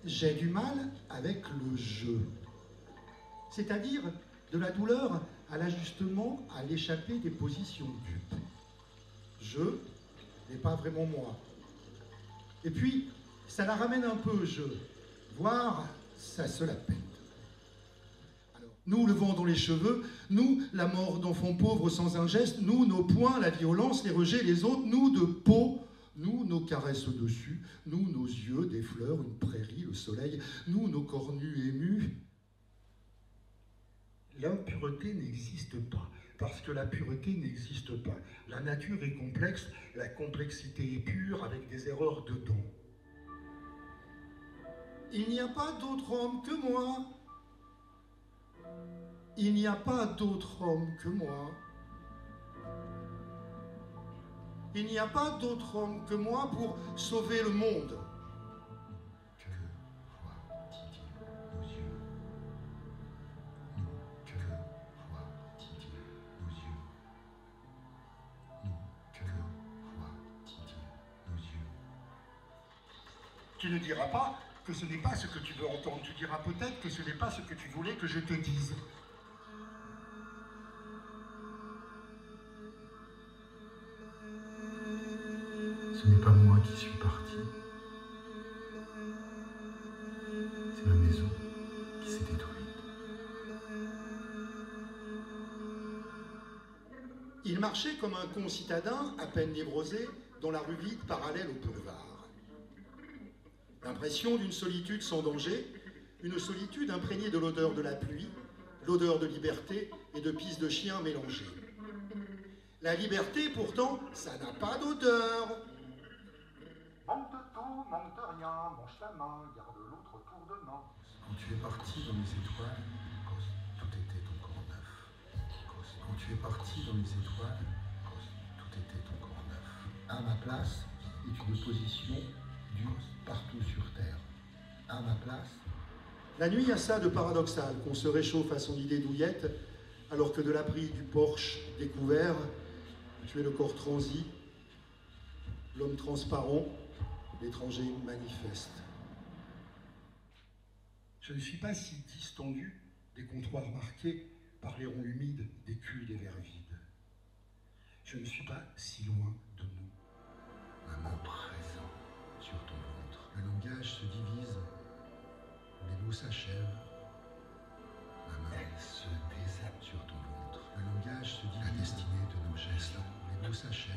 j'ai du mal avec le jeu. C'est-à-dire de la douleur à l'ajustement, à l'échappée des positions dupes. Je n'est pas vraiment moi. Et puis, ça la ramène un peu, je, voire ça se la pète. Alors, nous, le vent dans les cheveux, nous, la mort d'enfants pauvres sans un geste, nous, nos poings, la violence, les rejets, les autres, nous, de peau, nous, nos caresses au-dessus, nous, nos yeux, des fleurs, une prairie, le soleil, nous, nos corps nus émus. L'impureté n'existe pas, parce que la pureté n'existe pas. La nature est complexe, la complexité est pure, avec des erreurs dedans. Il n'y a pas d'autre homme que moi. Il n'y a pas d'autre homme que moi. Il n'y a pas d'autre homme que moi pour sauver le monde. Que voient-ils nos yeux? Nous, que voient-ils nos yeux? Nous, que voient-ils nos yeux? Tu ne diras pas que ce n'est pas ce que tu veux entendre. Tu diras peut-être que ce n'est pas ce que tu voulais que je te dise. Ce n'est pas moi qui suis parti. C'est ma maison qui s'est détruite. Il marchait comme un concitadin, à peine névrosé, dans la rue vide parallèle au boulevard. L'impression d'une solitude sans danger, une solitude imprégnée de l'odeur de la pluie, l'odeur de liberté et de pisse de chien mélangées. La liberté, pourtant, ça n'a pas d'odeur. Manque de tout, manque de rien, mange la main, garde l'autre autour de main. Quand tu es parti dans les étoiles, tout était encore neuf. Quand tu es parti dans les étoiles, tout était encore neuf. À ma place est une position due partout sur Terre. À ma place. La nuit a ça de paradoxal, qu'on se réchauffe à son idée douillette, alors que de l'abri du porche découvert, tu es le corps transi, l'homme transparent, l'étranger manifeste. Je ne suis pas si distendu des comptoirs marqués par les ronds humides des culs des verres vides. Je ne suis pas si loin de nous. Un mot présent sur ton ventre. Le langage se divise, les mots s'achèvent. Ma main, elle se déshabille sur ton ventre. Le langage se divise, la destinée de nos gestes. Les mots s'achèvent.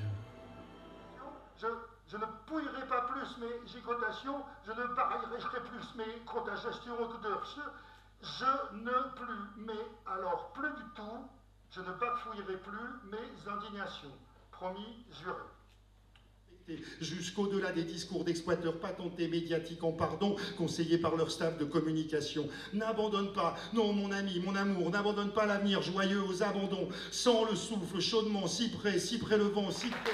Je ne pouillerai pas plus mes gigotations, je ne pareillerai plus mes crotagestions que de je ne plus, mais alors plus du tout, je ne bafouillerai plus mes indignations. Promis, juré. Jusqu'au-delà des discours d'exploiteurs patentés, médiatiques en pardon, conseillés par leur staff de communication. N'abandonne pas, non mon ami, mon amour, n'abandonne pas l'avenir joyeux aux abandons, sans le souffle chaudement, si près le vent, si près...